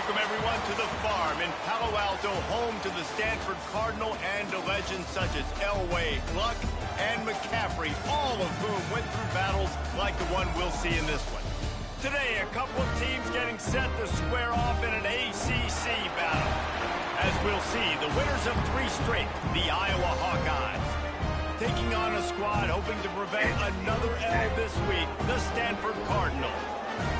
Welcome, everyone, to the farm in Palo Alto, home to the Stanford Cardinal and to legends such as Elway, Luck, and McCaffrey, all of whom went through battles like the one we'll see in this one. Today, a couple of teams getting set to square off in an ACC battle. As we'll see, the winners of 3 straight, the Iowa Hawkeyes, taking on a squad hoping to prevent another L this week, the Stanford Cardinal.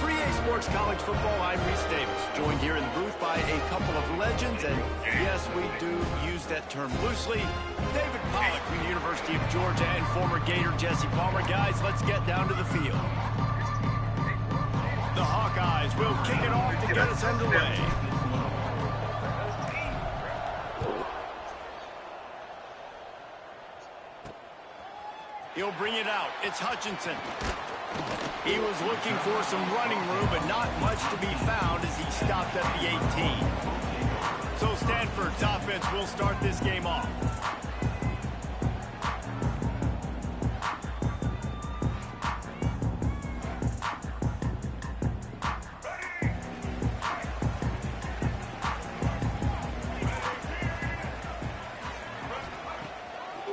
3A Sports College Football, I'm Reese Davis, joined here in the booth by a couple of legends, and yes, we do use that term loosely. David Pollack from the University of Georgia and former Gator Jesse Palmer. Guys, let's get down to the field. The Hawkeyes will kick it off to get us underway. He'll bring it out. It's Hutchinson. He was looking for some running room, but not much to be found as he stopped at the 18. So Stanford's offense will start this game off.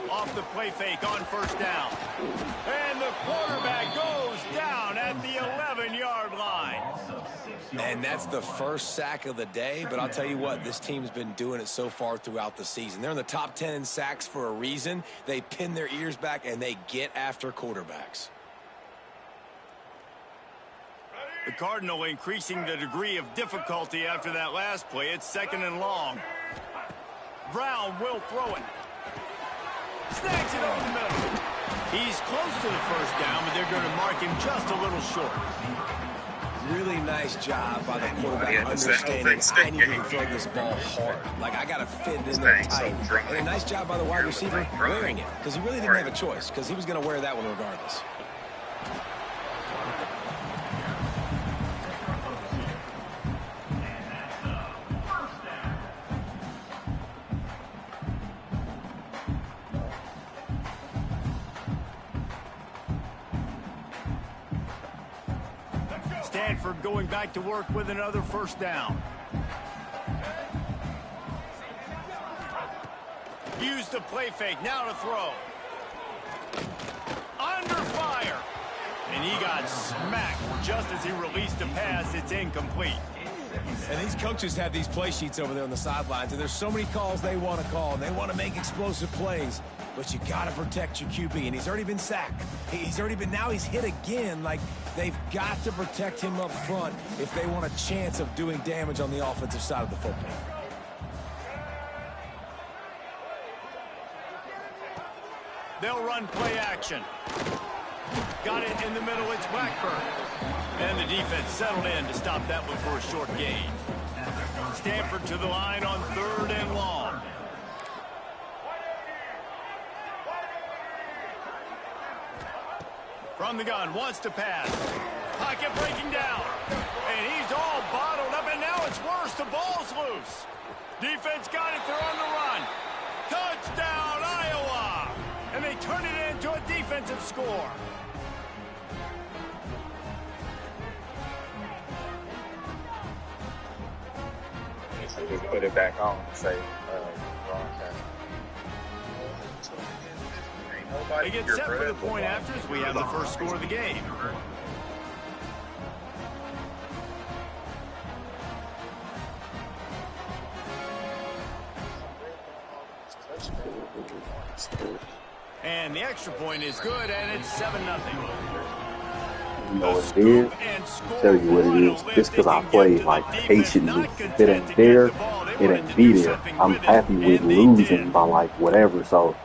Off the play fake on first down. And the quarterback goes down at the 11-yard line. And that's the first sack of the day, but I'll tell you what, this team's been doing it so far throughout the season. They're in the top 10 in sacks for a reason. They pin their ears back, and they get after quarterbacks. The Cardinal increasing the degree of difficulty after that last play. It's 2nd and long. Brown will throw it. Snags it over the middle. He's close to the first down, but they're going to mark him just a little short. Really nice job by the quarterback understanding I need to throw this ball hard. Like, I got to fit it in there tight. And a nice job by the wide receiver wearing it, because he really didn't have a choice, because he was going to wear that one regardless. Stanford going back to work with another first down. Use the play fake, now to throw. Under fire. And he got smacked just as he released the pass. It's incomplete. And these coaches have these play sheets over there on the sidelines, and there's so many calls they want to call, and they want to make explosive plays. But you got to protect your QB, and he's already been sacked. Now he's hit again. Like, they've got to protect him up front if they want a chance of doing damage on the offensive side of the football. They'll run play action. Got it in the middle, it's Blackburn. And the defense settled in to stop that one for a short gain. Stanford to the line on 3rd and long. From the gun, wants to pass. Pocket breaking down. And he's all bottled up, and now it's worse. The ball's loose. Defense got it, they're on the run. Touchdown, Iowa! And they turn it into a defensive score. Just put it back on and say, They get set for the point after as we have the first score of the game. And the extra point is good, and it's 7-0. You know what it is? I'll tell you what it is. Just because I play like patiently, if it ain't there, it ain't be there. I'm happy with losing by like whatever. So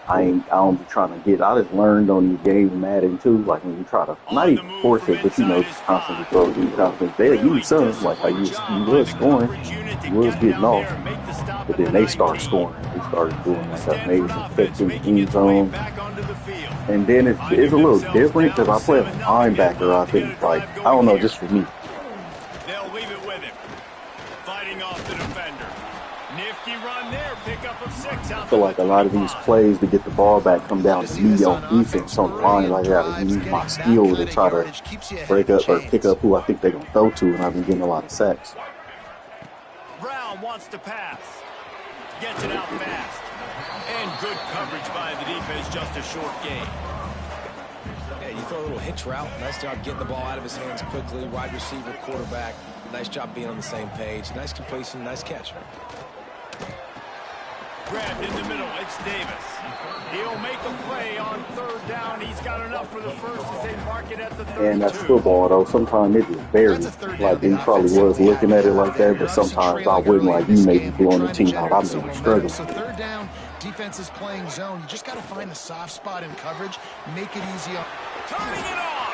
I don't be trying to get. I just learned on these games Madden too. Like when you try to not even force it, but you know, just constantly throw these constantly. They use some like how you was scoring, you was getting off, but then they start scoring. They started doing like that amazing fits in the end zone. And then it's a little different because I play a linebacker. I think like I don't know, just for me. They'll leave it with him, fighting off the defender. Nifty run there, pickup of 6. I feel like a lot of these plays to get the ball back come down to me on defense on the line. Like I gotta use my skill to try to break up or pick up who I think they're gonna throw to, and I've been getting a lot of sacks. now wants to pass. Gets it out fast. And good coverage by the defense, just a short gain. Yeah, you throw a little hitch route. Nice job getting the ball out of his hands quickly. Wide receiver, quarterback. Nice job being on the same page. Nice completion, nice catch. Grabbed in the middle, it's Davis. He'll make a play on third down. He's got enough for the first as they mark it at the 32. And that's football, though. Sometimes it just varies. Like, he probably was looking at it like that, but sometimes I wouldn't. Like, you may be blowing the team out. I may be struggling. So third down, defense is playing zone. You just got to find the soft spot in coverage, make it easy. Turning it on.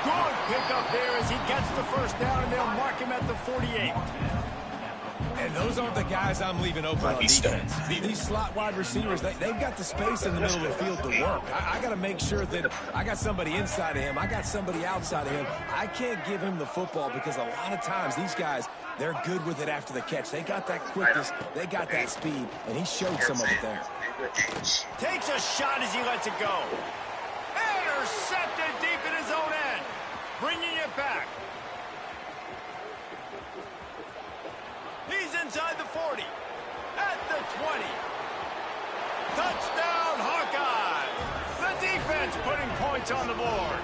Good pickup there as he gets the first down, and they'll mark him at the 48. And those aren't the guys I'm leaving open on defense. These slot wide receivers, they've got the space in the middle of the field to work. I got to make sure that I got somebody inside of him. I got somebody outside of him. I can't give him the football because a lot of times these guys, they're good with it after the catch. They got that quickness. They got that speed, and he showed some of it there. Takes a shot as he lets it go. Intercepted deep in his own end. Bringing it back. He's inside the 40. At the 20. Touchdown, Hawkeyes. The defense putting points on the board.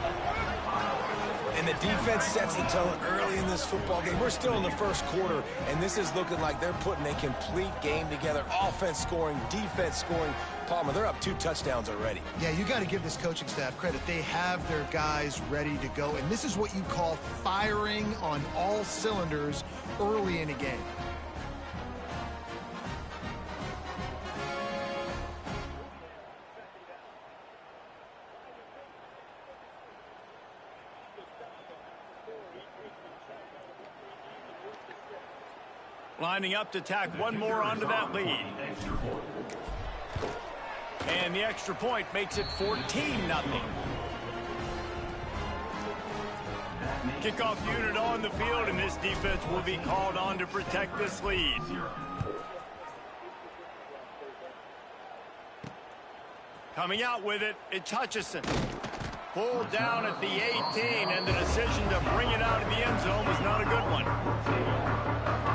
And the defense sets the tone early in this football game. We're still in the first quarter, and this is looking like they're putting a complete game together. Offense scoring, defense scoring. Palmer, they're up 2 touchdowns already. Yeah, you got to give this coaching staff credit. They have their guys ready to go, and this is what you call firing on all cylinders early in a game. Lining up to tack one more onto that lead. And the extra point makes it 14-0. Kickoff unit on the field, and this defense will be called on to protect this lead. Coming out with it, it's Hutchison. Pulled down at the 18, and the decision to bring it out of the end zone was not a good one.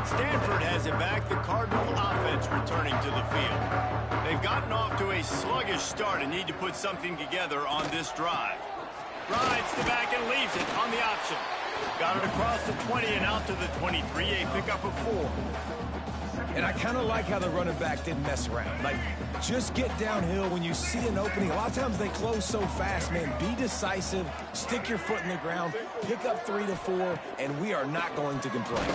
Stanford has it back. The Cardinal offense returning to the field. They've gotten off to a sluggish start and need to put something together on this drive. Rides the back and leaves it on the option. Got it across the 20 and out to the 23, a pickup of 4. And I kind of like how the running back didn't mess around. Like, just get downhill when you see an opening. A lot of times they close so fast, man. Be decisive, stick your foot in the ground, pick up 3 to 4, and we are not going to complain.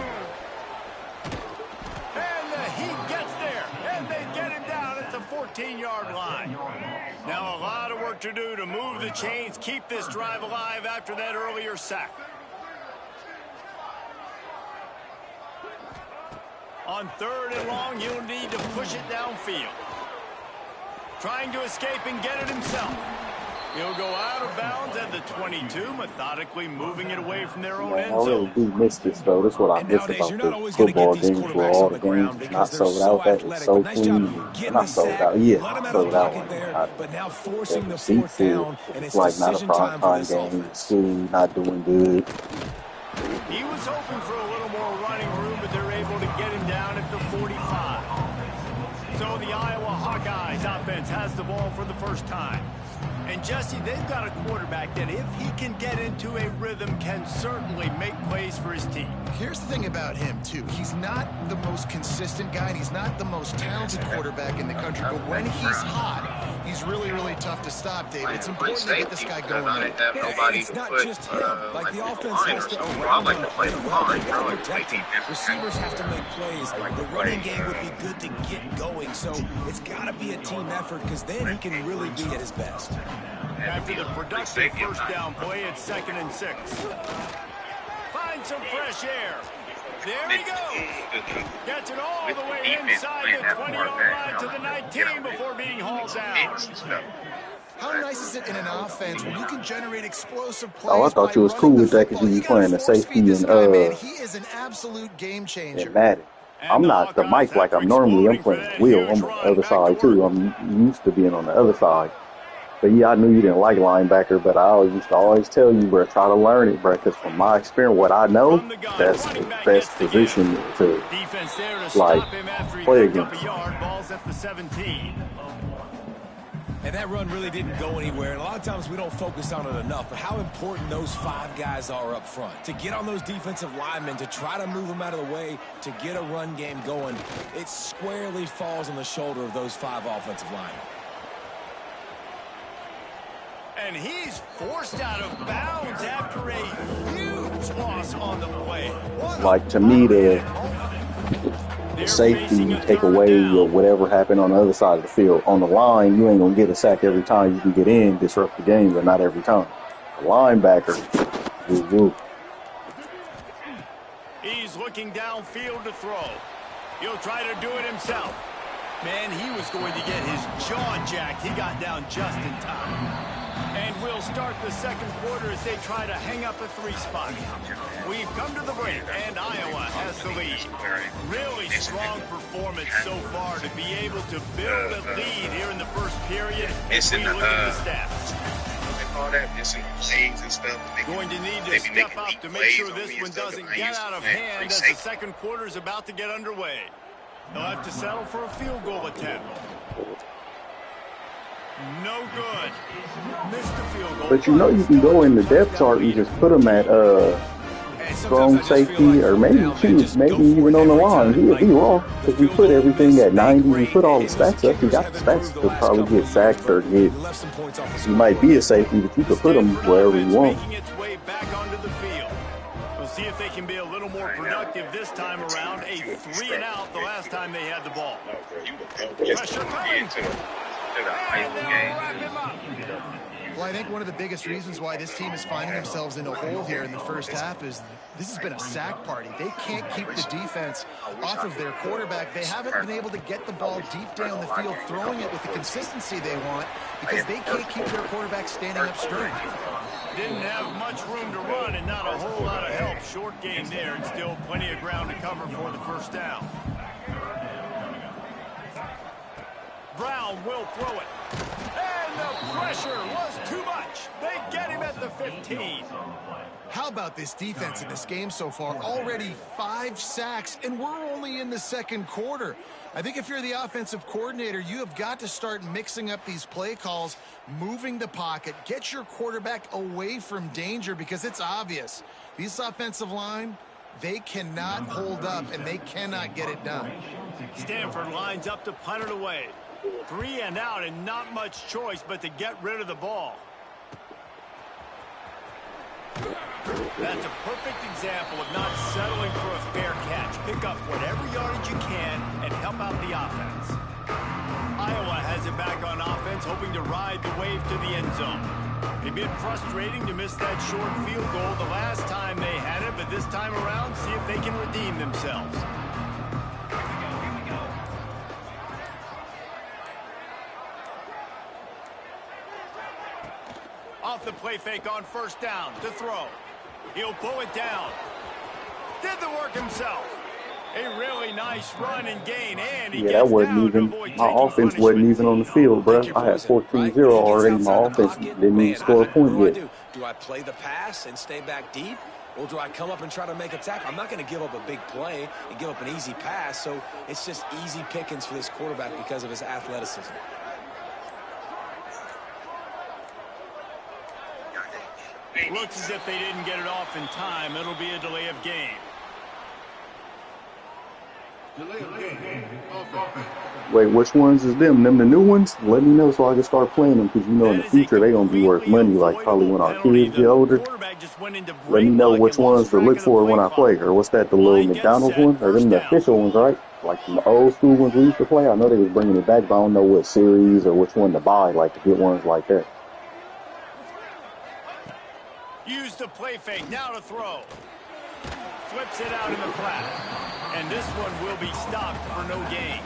And the Heat gets there, and they get him down at the 14-yard line. Now a lot of work to do to move the chains, keep this drive alive after that earlier sack. On 3rd and long, he'll need to push it downfield. Trying to escape and get it himself. He'll go out of bounds at the 22, methodically moving it away from their own end zone. I really do miss this, though. That's what I miss about the football games where all the games not sold out. That is so clean. Not sold out. Yeah, sold out one. But now forcing the 4th down, and it's like not a prime time game. School not doing good. He was hoping for a little more running room, but they're able to get him down at the 45. So the Iowa Hawkeyes offense has the ball for the first time. And Jesse, they've got a quarterback that if he can get into a rhythm can certainly make plays for his team. Here's the thing about him, too. He's not the most consistent guy, and he's not the most talented quarterback in the country. But when he's hot, he's really, really tough to stop, David. It's important to get this guy going. It's not just him. Like, the offense has to around him. Receivers have to make plays. The running game would be good to get going. So it's got to be a team effort because then he can really be at his best. After the productive first down play, it's 2nd and 6. Find some fresh air. There he goes. Gets it all the way inside the 20-yard line to the 19 before being hauled down. How nice is it in an offense when you can generate explosive plays? Oh, I thought you was cool with that because you were playing the safety and he is an absolute game changer. And Madden. I'm not the mic like I'm normally. I'm playing Will. I'm on the other side too. I'm used to being on the other side. But yeah, I knew you didn't like linebacker, but I used to always tell you, bro, try to learn it, bro, because from my experience, what I know, that's the best position to, like, play against. Balls at the 17. And that run really didn't go anywhere. And a lot of times we don't focus on it enough, but how important those 5 guys are up front. To get on those defensive linemen, to try to move them out of the way, to get a run game going, it squarely falls on the shoulder of those 5 offensive linemen. And he's forced out of bounds after a huge loss on the play. Like, to me, the safety take away or whatever happened on the other side of the field. On the line, you ain't going to get a sack every time you can get in, disrupt the game, but not every time. The linebacker, woo-woo. He's looking downfield to throw. He'll try to do it himself. Man, he was going to get his jaw jacked. He got down just in time. And we'll start the second quarter as they try to hang up a 3 spot. We've come to the break, and Iowa has the lead. Really strong performance so far to be able to build a lead here in the first period. It's in the look at the stats. They call that it's in plays and stuff. Going to need to step up to make sure this one doesn't get out of hand as the second quarter is about to get underway. They'll have to settle for a field goal attempt. No good. Missed the field goal. But you know you can go in the depth chart and just put them at strong safety or maybe even on the line. He'll be wrong because we put everything at 90. We put all the stats up. You got the stats to probably get sacked or get. You might be a safety, but you could put them wherever you want. We'll see if they can be a little more productive this time around. A 3 and out the last time they had the ball. Pressure coming. Well, I think one of the biggest reasons why this team is finding themselves in a hole here in the first half is this has been a sack party. They can't keep the defense off of their quarterback. They haven't been able to get the ball deep down the field, throwing it with the consistency they want because they can't keep their quarterback standing up straight. Didn't have much room to run and not a whole lot of help. Short game there and still plenty of ground to cover for the first down. Brown will throw it. And the pressure was too much. They get him at the 15. How about this defense in this game so far? Already 5 sacks, and we're only in the second quarter. I think if you're the offensive coordinator, you have got to start mixing up these play calls, moving the pocket, get your quarterback away from danger because it's obvious. These offensive line, they cannot hold up, and they cannot get it done. Stanford lines up to punt it away. 3 and out and not much choice but to get rid of the ball. That's a perfect example of not settling for a fair catch. Pick up whatever yardage you can and help out the offense. Iowa has it back on offense, hoping to ride the wave to the end zone. It'd been frustrating to miss that short field goal the last time they had it, but this time around, see if they can redeem themselves. Off the play fake on first down to throw. He'll pull it down. Did the work himself. A really nice run and gain, and he that wasn't even, my offense wasn't even on the field, bro. I had 14-0 already. My offense didn't even score a point yet. Do I play the pass and stay back deep? Or do I come up and try to make a tackle? I'm not going to give up a big play and give up an easy pass, so it's just easy pickings for this quarterback because of his athleticism. Looks as if they didn't get it off in time. It'll be a delay of game. Wait, which ones is them? Them the new ones? Let me know so I can start playing them because you know in the future they're going to be worth money, like probably when our kids get older. Let me know which ones to look for when I play. Or what's that, the little McDonald's one? Or them the official ones, right? Like the old school ones we used to play. I know they was bringing it back, but I don't know what series or which one to buy, like to get ones like that. Use the play fake, now to throw. Flips it out in the flat. And this one will be stopped for no gain.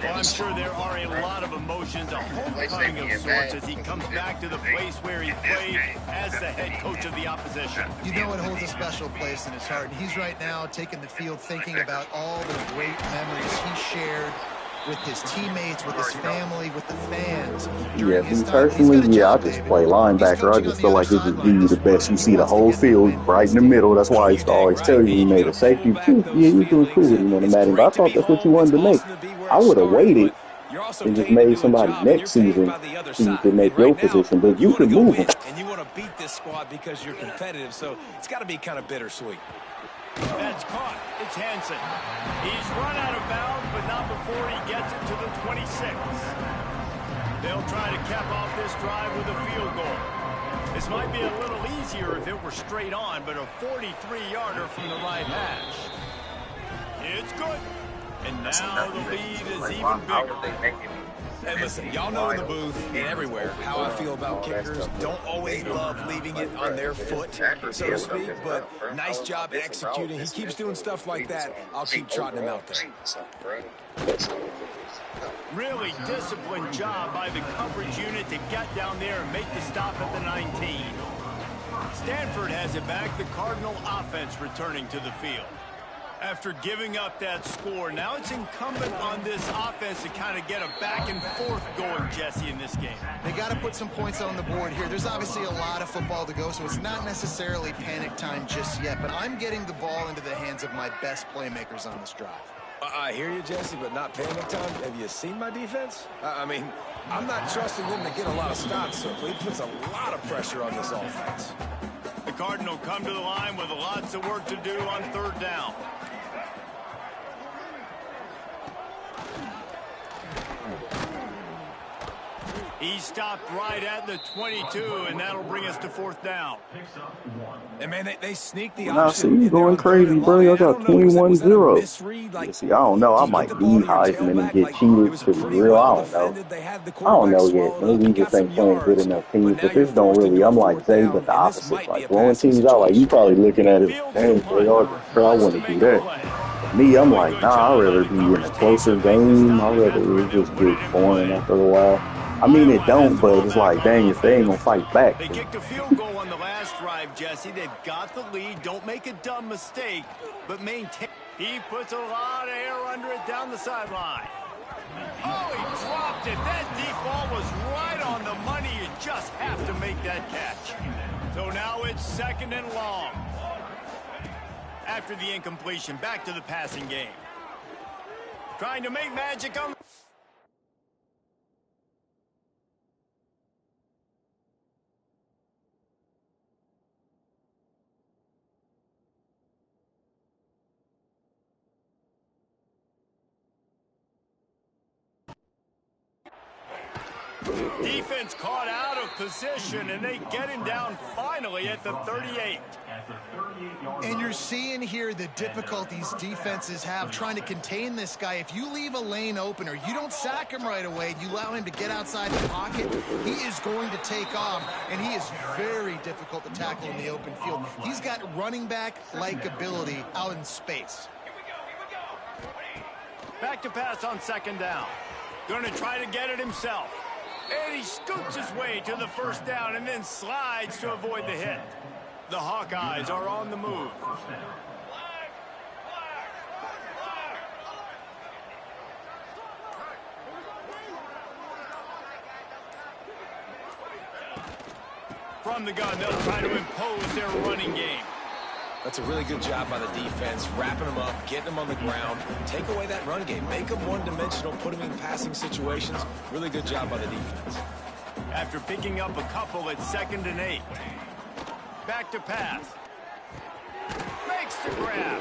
Well, I'm sure there are a lot of emotions, a homecoming of sorts as he comes back to the place where he played as the head coach of the opposition. You know it holds a special place in his heart. He's right now taking the field thinking about all the great memories he shared with his teammates, with his family, with the fans. Yeah, me personally, I just play linebacker. I just feel like it just give you the best. You see the whole field right in the middle. That's why I used to always tell you he made a safety. Yeah, you're doing cool with him on the Madden. But I thought that's what you wanted to make. I would have waited and just made somebody next season who could make your position, but you could move him. And you want to beat this squad because you're competitive, so it's got to be kind of bittersweet. That's caught. It's Hansen. He's run out of bounds, but not before he gets it to the 26. They'll try to cap off this drive with a field goal. This might be a little easier if it were straight on, but a 43-yarder from the right hash. It's good. And now the lead is even bigger. And listen, y'all know in the booth and everywhere how I feel about kickers. Don't always love leaving it on their foot, so to speak, but nice job executing. He keeps doing stuff like that. I'll keep trotting him out there. Really disciplined job by the coverage unit to get down there and make the stop at the 19. Stanford has it back. The Cardinal offense returning to the field. After giving up that score, now it's incumbent on this offense to kind of get a back and forth going, Jesse, in this game. They got to put some points on the board here. There's obviously a lot of football to go, so it's not necessarily panic time just yet, but I'm getting the ball into the hands of my best playmakers on this drive. I hear you, Jesse, but not panic time. Have you seen my defense? I mean, I'm not trusting them to get a lot of stops, so he puts a lot of pressure on this offense. The Cardinal come to the line with lots of work to do on third down. He stopped right at the 22, and that'll bring us to fourth down. And, man, they sneak the option. Now, see, you going crazy, bro. I got 21-0. Like, see, I don't know. I might be Heisman and get cheated to be real. I don't know. I don't know yet. Maybe he just ain't playing good enough teams. But this don't really. I'm like Zay, but the opposite. Like, blowing teams out, like, you probably looking at it, dang, bro, I want to do that. Me, I'm like, nah, I'd rather be in a closer game. I'd rather it just get boring after a while. I mean, it don't, but it's like, dang, if they ain't gonna fight back. They kicked a field goal on the last drive, Jesse. They've got the lead. Don't make a dumb mistake, but maintain. He puts a lot of air under it down the sideline. Oh, he dropped it. That deep ball was right on the money. You just have to make that catch. So now it's second and long. After the incompletion, back to the passing game. Trying to make magic on. Defense caught out of position, and they get him down finally at the 38. And you're seeing here the difficulties defenses have trying to contain this guy. If you leave a lane open or you don't sack him right away, you allow him to get outside the pocket, he is going to take off, and he is very difficult to tackle in the open field. He's got running back-like ability out in space. Back to pass on second down. Going to try to get it himself. And he scoots his way to the first down and then slides to avoid the hit. The Hawkeyes are on the move. From the gun, they'll try to impose their running game. That's a really good job by the defense, wrapping them up, getting them on the ground. Take away that run game. Make them one-dimensional, put them in passing situations. Really good job by the defense. After picking up a couple at 2nd and 8. Back to pass. Makes the grab.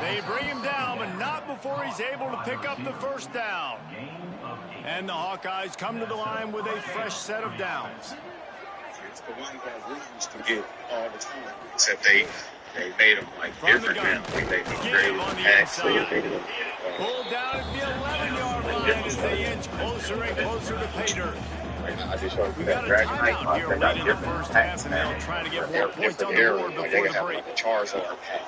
They bring him down, but not before he's able to pick up the first down. And the Hawkeyes come to the line with a fresh set of downs. It's the one that we used to get all the time, except they made them like different now. Like they upgraded actually. Pulled down at the 11-yard line as they inch closer and closer to pay dirt. I just showed you We got that a Dragon Knight timeout here got late in the different first packs half, and now. they'll try to get They're more points on different the areas. board Like before they the have break. like a Charizard pack.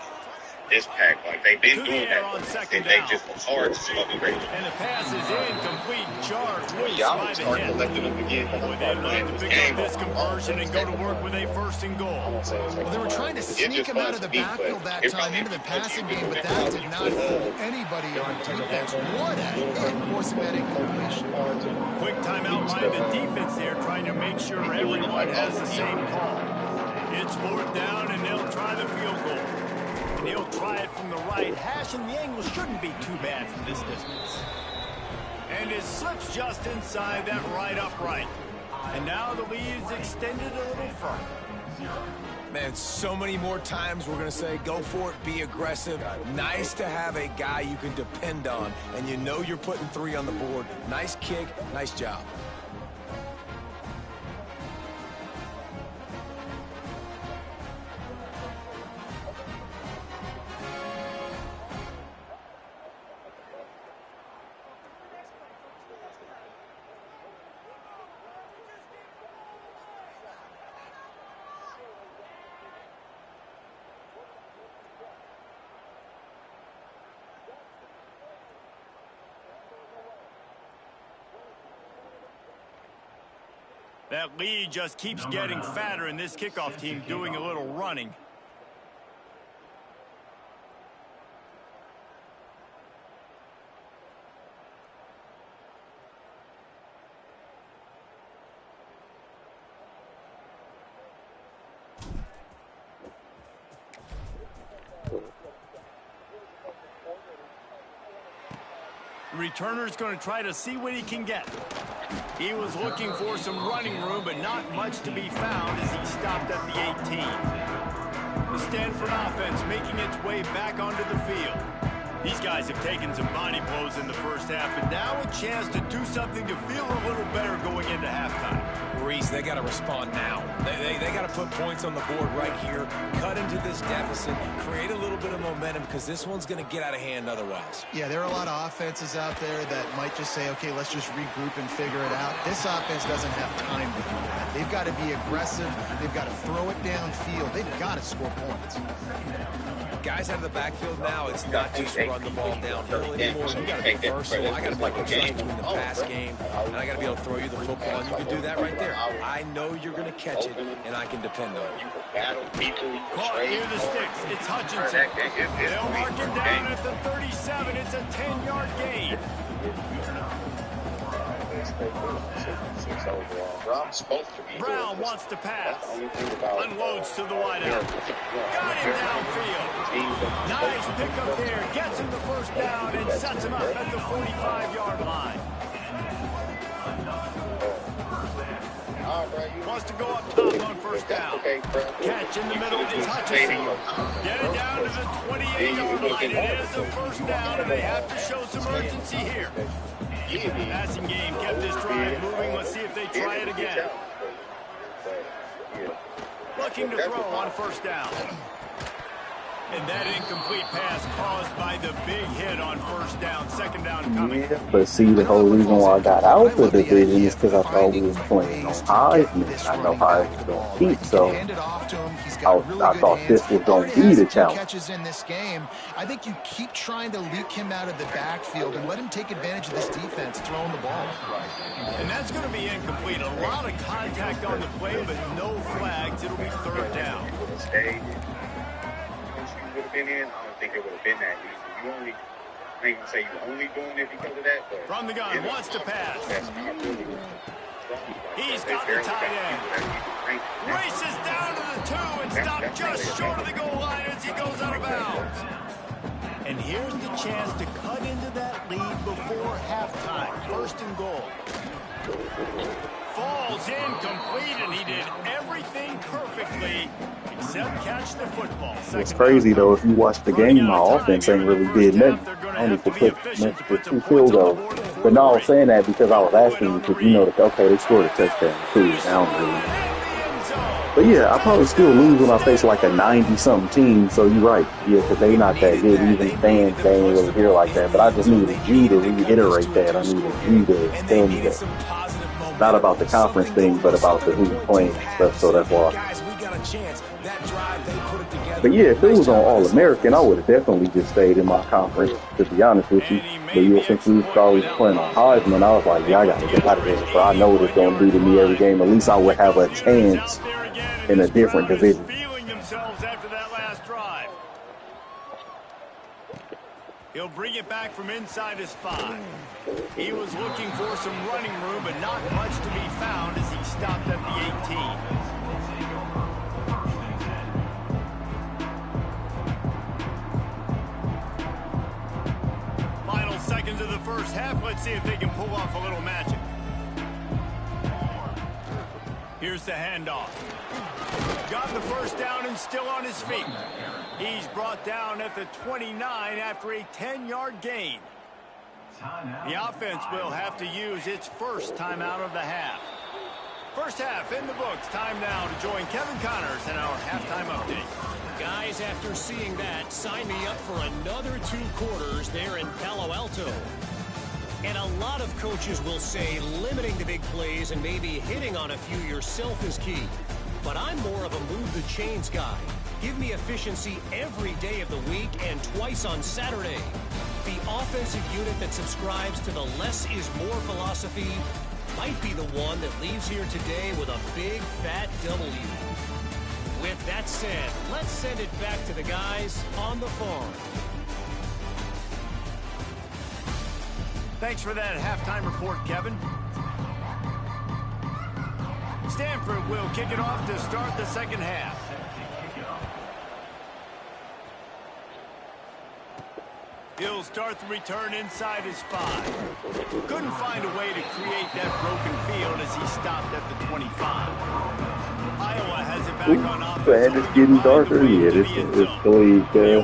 this pack. Like, they've been doing that. And they just was hard to upgrade. And the pass is incomplete. Jarred loose Y'all by would the start hit. collecting them again. Boy, they'd love to pick up this conversion and go to work with a first and goal. Well, they were trying to sneak him out of the backfield that time into the passing game, but that did not fool anybody on defense. What a hit, forcing that incompletion. Quick timeout by the defense there, trying to make sure everyone has the same call. It's 4th down, and they'll try the field goal. And he'll try it from the right hash, and the angle shouldn't be too bad from this distance. And it slips just inside that right upright. And now the lead is extended a little further. Man, so many more times we're going to say, go for it, be aggressive. Nice to have a guy you can depend on, and you know you're putting 3 on the board. Nice kick, nice job. That lead just keeps getting fatter, and this kickoff team doing a little running. The returner's going to try to see what he can get. He was looking for some running room, but not much to be found as he stopped at the 18. The Stanford offense making its way back onto the field. These guys have taken some body blows in the first half, but now a chance to do something to feel a little better going into halftime. Reese, they got to respond now. They got to put points on the board right here, cut into this deficit, create a little bit of momentum, because this one's going to get out of hand otherwise. Yeah, there are a lot of offenses out there that might just say, okay, let's just regroup and figure it out. This offense doesn't have time to do that. They've got to be aggressive. They've got to throw it downfield. They've got to score points. Guys out of the backfield now, it's not just run the ball downhill anymore. You got to be versatile. I got to be able to adjust between the pass game, and I got to be able to throw you the football, and you can do that right there. I know you're going to catch it, and I can depend on it. Caught near the sticks. It's Hutchinson. They'll mark him down at the 37. It's a 10-yard gain. Brown wants to pass. Unloads to the wideout. Got him downfield. Nice pickup there. Gets him the first down and sets him up at the 45-yard line. Wants to go up top on first down. Catch in the middle. It's Hutchinson. Get it down to the 28-yard line. It is a first down, and they have to show some urgency here. Passing game kept this drive moving. Let's see if they try it again. Looking to throw on first down. And that incomplete pass caused by the big hit on first down. Second down coming. Yeah, but see, the whole reason why I got out the division is because I thought we was playing on Heisman. I know Heisman was going to keep, so I thought this was going to be the challenge. Catches in this game. I think you keep trying to leak him out of the backfield and let him take advantage of this defense throwing the ball. And that's going to be incomplete. A lot of contact on the play, but no flags. It'll be third down. Would have been in, I don't think it would have been that easy. You only, I ain't gonna say you only doing it because of that, but from the gun, wants to pass. He's got the tight end. Races down to the 2 and stopped just short of the goal line as he goes out of bounds. And here's the chance to cut into that lead before halftime. First and goal. Falls incomplete, and he did everything perfectly except catch the football. It's crazy, though. If you watch the game, my offense ain't really did nothing. Only to put 2 field goals. But no, I was saying that because I was asking you, because you know, okay, they scored a touchdown, too. I don't really. But yeah, I probably still lose when I face like a 90-something team, so you're right. Yeah, because they not that good. Even fans, they ain't really here like that. But I just needed you to reiterate that. I needed you to tell me that. Not about the conference thing, but about the who you're playing and stuff, so that's why. got a chance. That drive, they put it together. But yeah, if it was on All-American, I would have definitely just stayed in my conference, to be honest with you. But yeah, since we was playing on Heisman, I was like, yeah, I got to get out of here. But I know what it's going to do to me every game. At least I would have a chance in a different division. He'll bring it back from inside his 5. He was looking for some running room, but not much to be found as he stopped at the 18. Final seconds of the first half. Let's see if they can pull off a little magic. Here's the handoff. Got the first down and still on his feet. He's brought down at the 29 after a 10-yard gain. The offense will have to use its first timeout of the half. First half in the books. Time now to join Kevin Connors in our halftime update. Guys, after seeing that, sign me up for another 2 quarters there in Palo Alto. And a lot of coaches will say limiting the big plays and maybe hitting on a few yourself is key. But I'm more of a move the chains guy. Give me efficiency every day of the week and twice on Saturday. The offensive unit that subscribes to the less is more philosophy might be the one that leaves here today with a big fat W. With that said, let's send it back to the guys on the farm. Thanks for that halftime report, Kevin. Stanford will kick it off to start the second half. He'll start the return inside his 5. Couldn't find a way to create that broken field as he stopped at the 25. Iowa has it back on offense. Man, it's getting darker. Yeah, this is the league. Hey,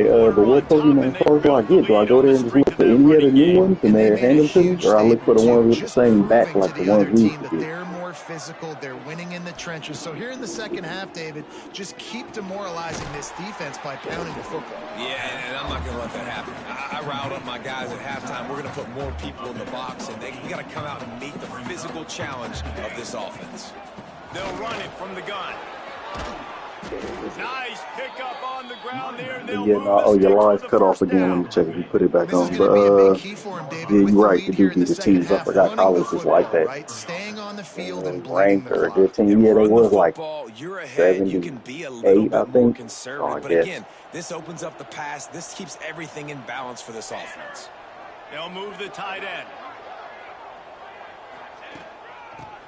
but what Pokemon cards do I get? Do I go there and just look for any of the new ones and they hand them to me? Or I look for the ones with the same back like the ones we used to get? Physical, they're winning in the trenches. So here in the second half, David, just keep demoralizing this defense by pounding the football. Yeah, and I'm not going to let that happen. I riled up my guys at halftime. We're going to put more people in the box, and we got to come out and meet the physical challenge of this offense. They'll run it from the gun. Nice pickup on the ground there. Oh, your line's cut off again. Let me check if you put it back on. But yeah, you're right. The do the teams. I forgot college was like that. Staying on the field and ranked or a good team. Yeah, they was like 78, I think. But again, this opens up the pass. This keeps everything in balance for this offense. They'll move the tight end.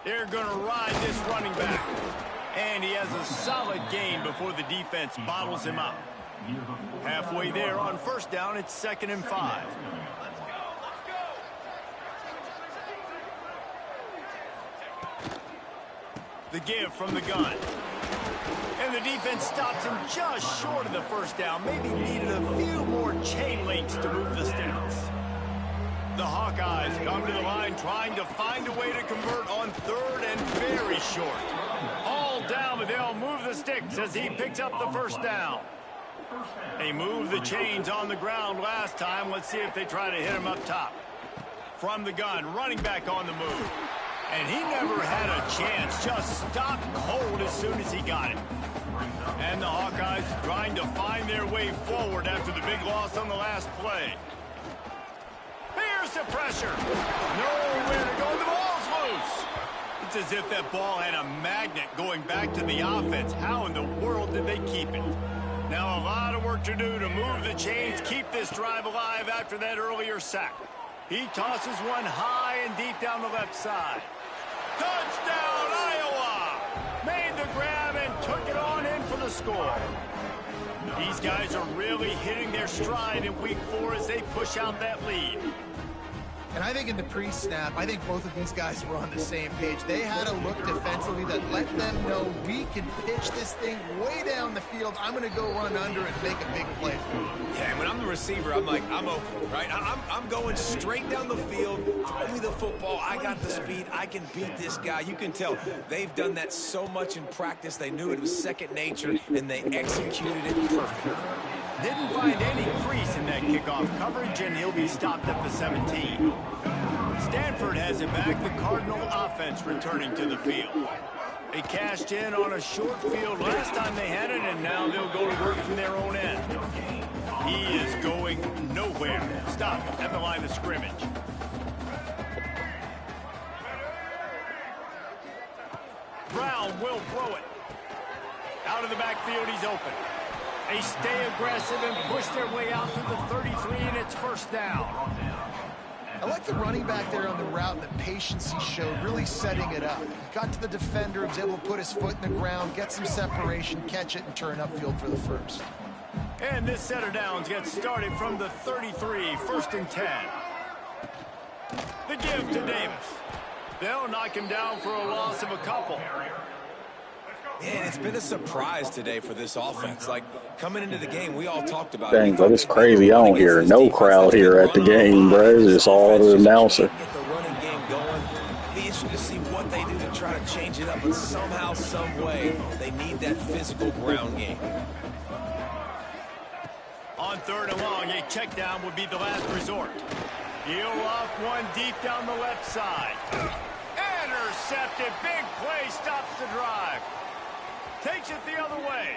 They're going to ride this running back. And he has a solid gain before the defense bottles him up. Halfway there on first down, it's 2nd and 5. The give from the gun. And the defense stops him just short of the first down. Maybe needed a few more chain links to move the sticks. The Hawkeyes come to the line trying to find a way to convert on 3rd and very short. All down, but they'll move the sticks as he picks up the first down. They moved the chains on the ground last time. Let's see if they try to hit him up top. From the gun, running back on the move. And he never had a chance, just stopped cold as soon as he got it. And the Hawkeyes trying to find their way forward after the big loss on the last play. Here's the pressure. Nowhere to go. The ball's loose. It's as if that ball had a magnet going back to the offense. How in the world did they keep it? Now a lot of work to do to move the chains, keep this drive alive after that earlier sack. He tosses one high and deep down the left side. Touchdown, Iowa! Made the grab and took it on in for the score. These guys are really hitting their stride in week 4 as they push out that lead. And I think in the pre-snap, I think both of these guys were on the same page. They had a look defensively that let them know we can pitch this thing way down the field. I'm going to go run under and make a big play for you. Yeah, and when I'm the receiver, I'm like, I'm open, right? I'm going straight down the field. Throw me the football. I got the speed. I can beat this guy. You can tell they've done that so much in practice. They knew it was second nature, and they executed it perfectly. Didn't find any crease in that kickoff coverage, and he'll be stopped at the 17. Stanford has it back, the Cardinal offense returning to the field. They cashed in on a short field last time they had it, and now they'll go to work from their own end. He is going nowhere. Stop at the line of scrimmage. Brown will throw it. Out of the backfield, he's open. They stay aggressive and push their way out to the 33, and it's first down. I like the running back there on the route and the patience he showed, really setting it up. Got to the defender, was able to put his foot in the ground, get some separation, catch it, and turn upfield for the first. And this set of downs gets started from the 33, first and 10. The give to Davis. They'll knock him down for a loss of a couple. Yeah, it's been a surprise today for this offense. Like, coming into the game, we all talked about it. Dang, but it's crazy. I don't hear no crowd here at the game, bro. It's just all the announcer. Get the running game going. Be interesting to see what they do to try to change it up, but somehow, some way, they need that physical ground game. On third and long, a check down would be the last resort. He'll off one deep down the left side. Intercepted. Big play stops the drive. Takes it the other way.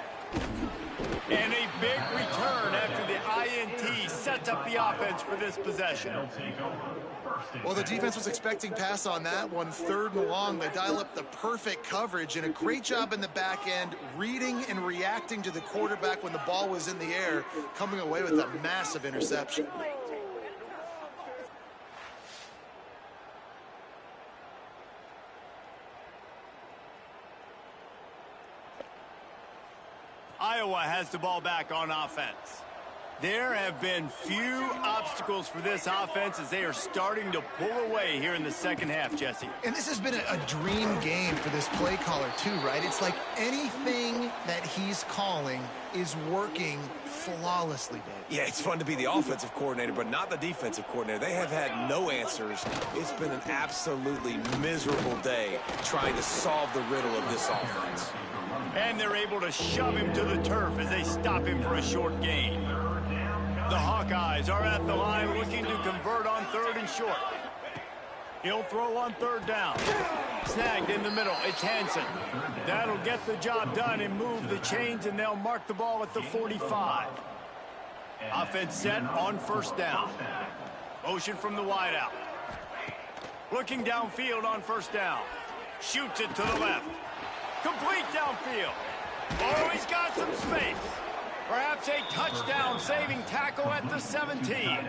And a big return after the INT sets up the offense for this possession. Well, the defense was expecting pass on that one. Third and long, they dial up the perfect coverage and a great job in the back end, reading and reacting to the quarterback when the ball was in the air, coming away with a massive interception. Iowa has the ball back on offense. There have been few obstacles for this offense as they are starting to pull away here in the second half, Jesse. And this has been a dream game for this play caller too, right? It's like anything that he's calling is working flawlessly, Dave. Yeah, it's fun to be the offensive coordinator, but not the defensive coordinator. They have had no answers. It's been an absolutely miserable day trying to solve the riddle of this offense. And they're able to shove him to the turf as they stop him for a short gain. The Hawkeyes are at the line looking to convert on third and short. He'll throw on third down. Snagged in the middle. It's Hansen. That'll get the job done and move the chains, and they'll mark the ball at the 45. Offense set on first down. Motion from the wideout. Looking downfield on first down. Shoots it to the left. Complete downfield. Oh, he's got some space. Perhaps a touchdown-saving tackle at the 17.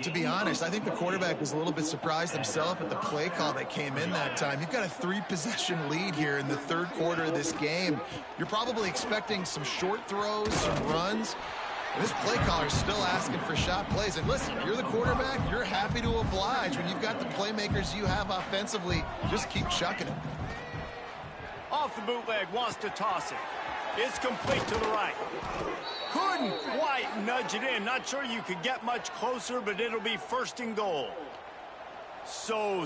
To be honest, I think the quarterback was a little bit surprised himself at the play call that came in that time. You've got a 3-possession lead here in the third quarter of this game. You're probably expecting some short throws, some runs. And this play caller is still asking for shot plays. And listen, you're the quarterback, you're happy to oblige. When you've got the playmakers you have offensively, just keep chucking it. Off the bootleg, wants to toss it. It's complete to the right. Couldn't quite nudge it in. Not sure you could get much closer, but it'll be first and goal. So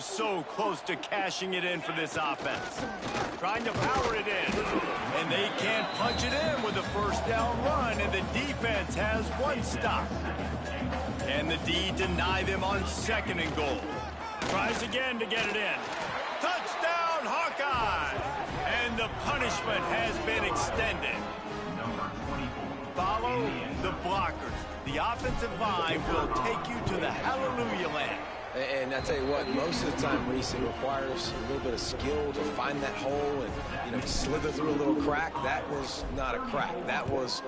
close to cashing it in for this offense. Trying to power it in. And they can't punch it in with a first down run, and the defense has one stop. And the D deny them on second and goal. Tries again to get it in. Touchdown, Hawkeye! And the punishment has been extended. Follow the blockers. The offensive line will take you to the hallelujah land. And I tell you what, most of the time, Reese, it requires a little bit of skill to find that hole and, slither through a little crack. That was not a crack. That was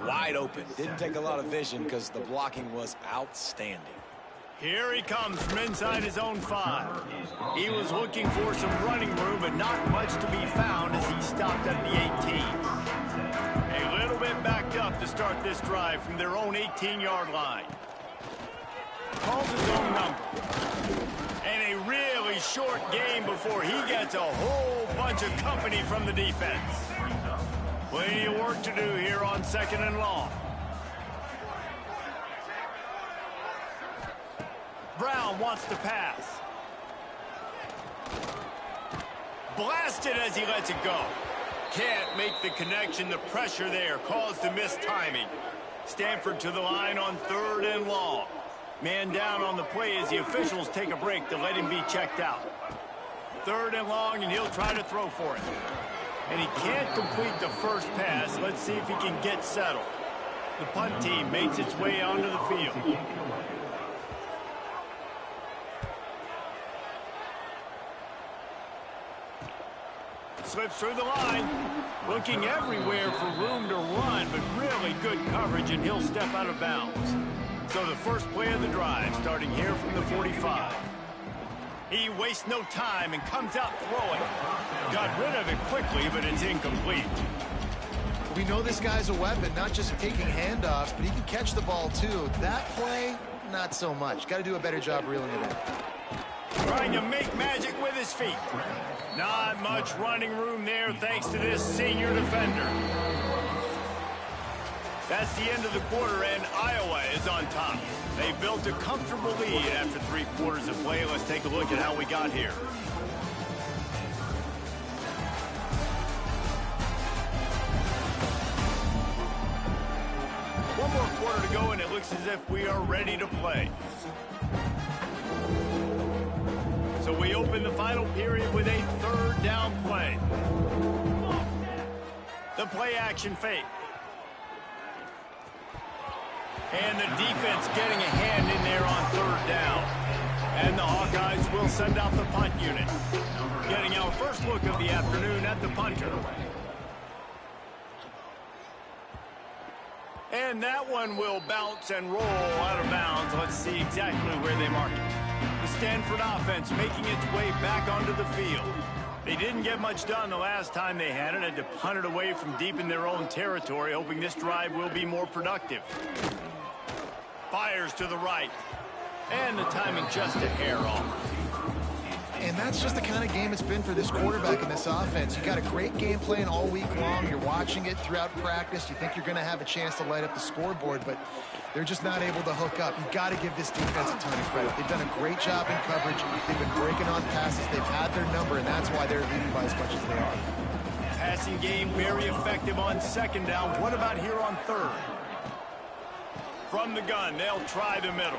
wide open. Didn't take a lot of vision because the blocking was outstanding. Here he comes from inside his own 5. He was looking for some running room, but not much to be found as he stopped at the 18. A little bit backed up to start this drive from their own 18-yard line. Calls his own number. And a really short game before he gets a whole bunch of company from the defense. Plenty of work to do here on second and long. Brown wants to pass. Blasted as he lets it go. Can't make the connection. The pressure there caused the missed timing. Stanford to the line on third and long. Man down on the play as the officials take a break to let him be checked out. 3rd and long, and he'll try to throw for it. And he can't complete the first pass. Let's see if he can get settled. The punt team makes its way onto the field. Slips through the line. Looking everywhere for room to run, but really good coverage, and he'll step out of bounds. So the first play of the drive, starting here from the 45. He wastes no time and comes out throwing. Got rid of it quickly, but it's incomplete. We know this guy's a weapon, not just taking handoffs, but he can catch the ball too. That play, not so much. Got to do a better job reeling it in. Trying to make magic with his feet. Not much running room there thanks to this senior defender. That's the end of the quarter, and Iowa is on top. They built a comfortable lead after 3 quarters of play. Let's take a look at how we got here. One more quarter to go, and it looks as if we are ready to play. So we open the final period with a 3rd down play. The play action fake. And the defense getting a hand in there on 3rd down. And the Hawkeyes will send out the punt unit. Getting our first look of the afternoon at the punter. And that one will bounce and roll out of bounds. Let's see exactly where they mark it. The Stanford offense making its way back onto the field. They didn't get much done the last time they had it. Had to punt it away from deep in their own territory, hoping this drive will be more productive. Fires to the right. And the timing just a hair off. And that's just the kind of game it's been for this quarterback in this offense. You got a great game plan all week long. You're watching it throughout practice. You think you're going to have a chance to light up the scoreboard, but they're just not able to hook up. You've got to give this defense a ton of credit. They've done a great job in coverage. They've been breaking on passes. They've had their number, and that's why they're leading by as much as they are. Passing game very effective on 2nd down. What about here on 3rd? From the gun, they'll try the middle.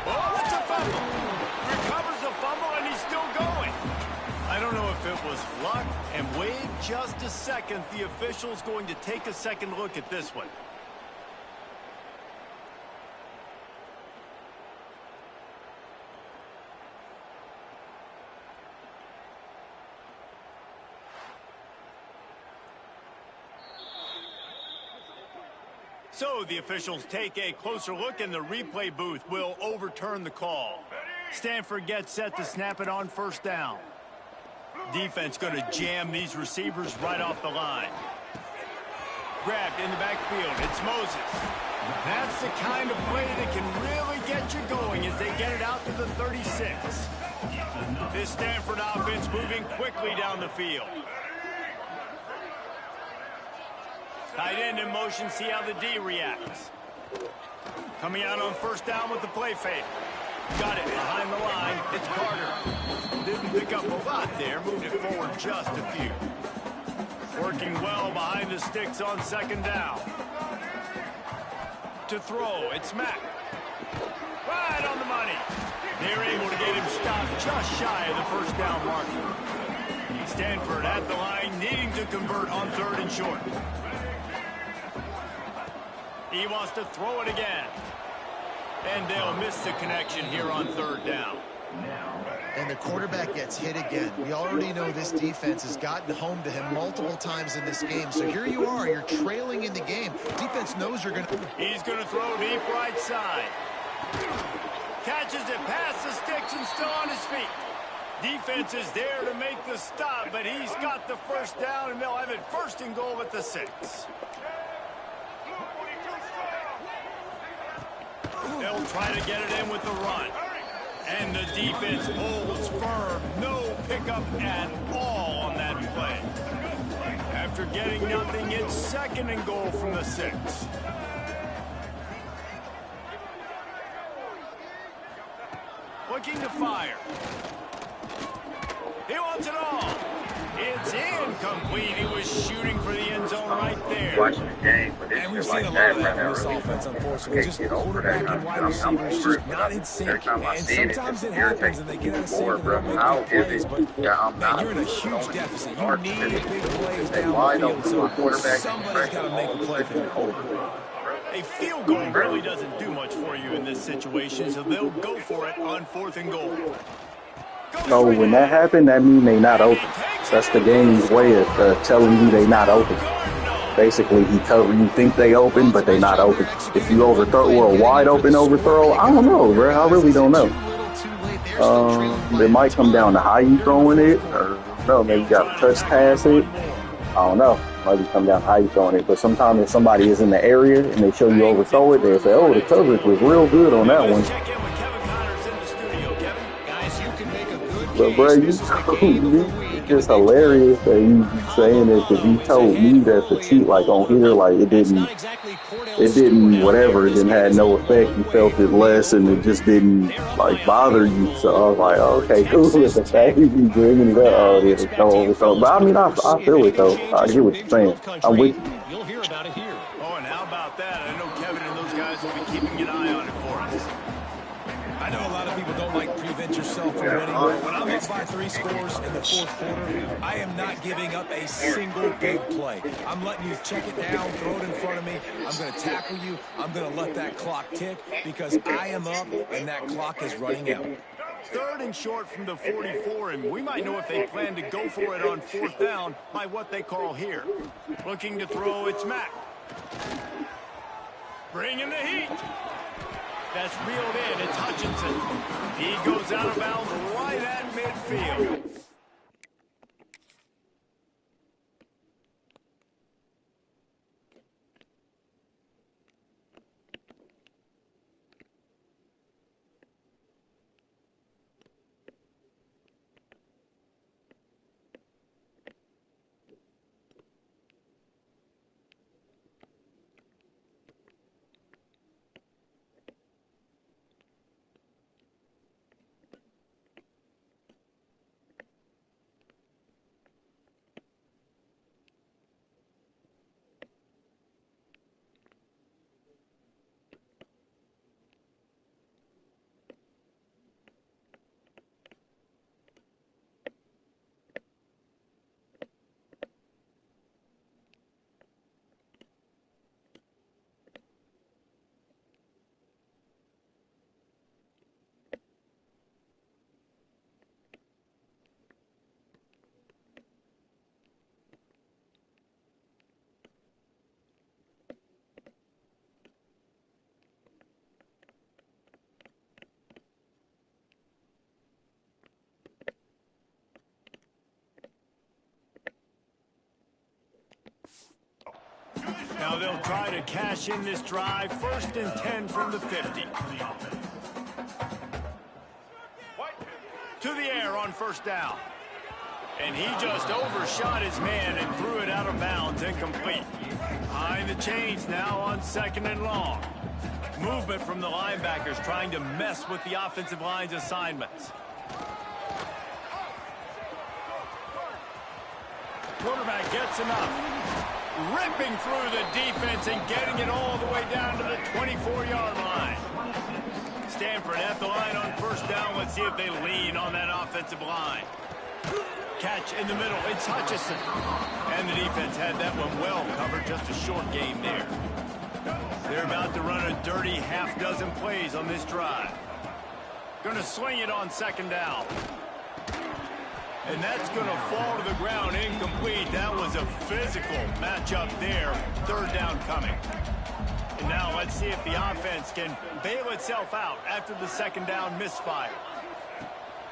Oh, it's a fumble. Recovers the fumble, and he's still going. I don't know if it was luck, and wait just a second. The official's going to take a second look at this one. So the officials take a closer look, and the replay booth will overturn the call. Stanford gets set to snap it on 1st down. Defense going to jam these receivers right off the line. Grabbed in the backfield. It's Moses. That's the kind of play that can really get you going as they get it out to the 36. This Stanford offense moving quickly down the field. Tight end in motion, see how the D reacts. Coming out on 1st down with the play fake. Got it behind the line. It's Carter. Didn't pick up a lot there. Moved it forward just a few. Working well behind the sticks on 2nd down. To throw, it's Mack. Right on the money. They're able to get him stopped just shy of the 1st down marker. Stanford at the line, needing to convert on 3rd and short. He wants to throw it again. And they'll miss the connection here on 3rd down. And the quarterback gets hit again. We already know this defense has gotten home to him multiple times in this game. So here you are, you're trailing in the game. Defense knows you're going to... He's going to throw deep right side. Catches it past the sticks and still on his feet. Defense is there to make the stop, but he's got the 1st down, and they'll have it 1st and goal at the 6. They'll try to get it in with the run. And the defense holds firm. No pickup at all on that play. After getting nothing, it's 2nd and goal from the 6. Looking to fire. He wants it all. It's incomplete. He was shooting for the end zone right there. watching the game, but And we've it's seen like a lot that of that right from now. this Really, offense, unfortunately. can't Just get over quarterback that. and wide I'm receivers over it, just but not in every sync. time I And see it, it sometimes just it happens, irritates and they me get out even of sync more, and they bro. don't make How big is plays. it But, that I'm man, not you're in a huge throwing these deficit. You darts need to big plays they down the wide field. open So my quarterback somebody's got to make a play for their quarterback. A field goal really doesn't do much for you in this situation, so they'll go for it on 4th and goal. So when that happened, that means they not open. That's the game's way of telling you they not open. Basically, you think they open, but they not open. If you overthrow or a wide open overthrow, I don't know, bro. I really don't know. It might come down to how you throwing it, or no, maybe you got to touch pass it. I don't know. Maybe come down to how you throwing it. But sometimes if somebody is in the area and they show you overthrow it, they say, "Oh, the coverage was real good on that one." But bro, it's just hilarious that you saying it because you told me that the cheat like on here, like it didn't whatever, it didn't have no effect. You felt it less, and it just didn't like bother you. So I was like, oh, okay, cool. With the fact you be bringing it up, oh, there's no overthrow. But I mean, I feel it though. I hear what you're saying. I'm with you. You'll hear about it here. Oh, and how about that? I know Kevin and those guys will be keeping an eye on it for us. I know a lot of people don't like prevent yourself from winning, but when I'm up by 3 scores in the 4th quarter, I am not giving up a single big play. I'm letting you check it down, throw it in front of me. I'm going to tackle you. I'm going to let that clock tick because I am up and that clock is running out. 3rd and short from the 44, and we might know if they plan to go for it on 4th down by what they call here. Looking to throw, it's Mack. Bringing the heat. That's reeled in. It's Hutchinson. He goes out of bounds right at midfield. Now they'll try to cash in this drive. 1st and 10 from the 50. To the air on 1st down. And he just overshot his man and threw it out of bounds, incomplete. Behind the chains now on 2nd and long. Movement from the linebackers trying to mess with the offensive line's assignments. Quarterback gets enough. Ripping through the defense and getting it all the way down to the 24-yard line. Stanford at the line on 1st down. Let's see if they lean on that offensive line. Catch in the middle. It's Hutchinson. And the defense had that one well covered. Just a short game there. They're about to run a dirty half-dozen plays on this drive. Going to swing it on 2nd down. And that's going to fall to the ground incomplete. That was a physical matchup there. 3rd down coming. And now let's see if the offense can bail itself out after the 2nd down misfire.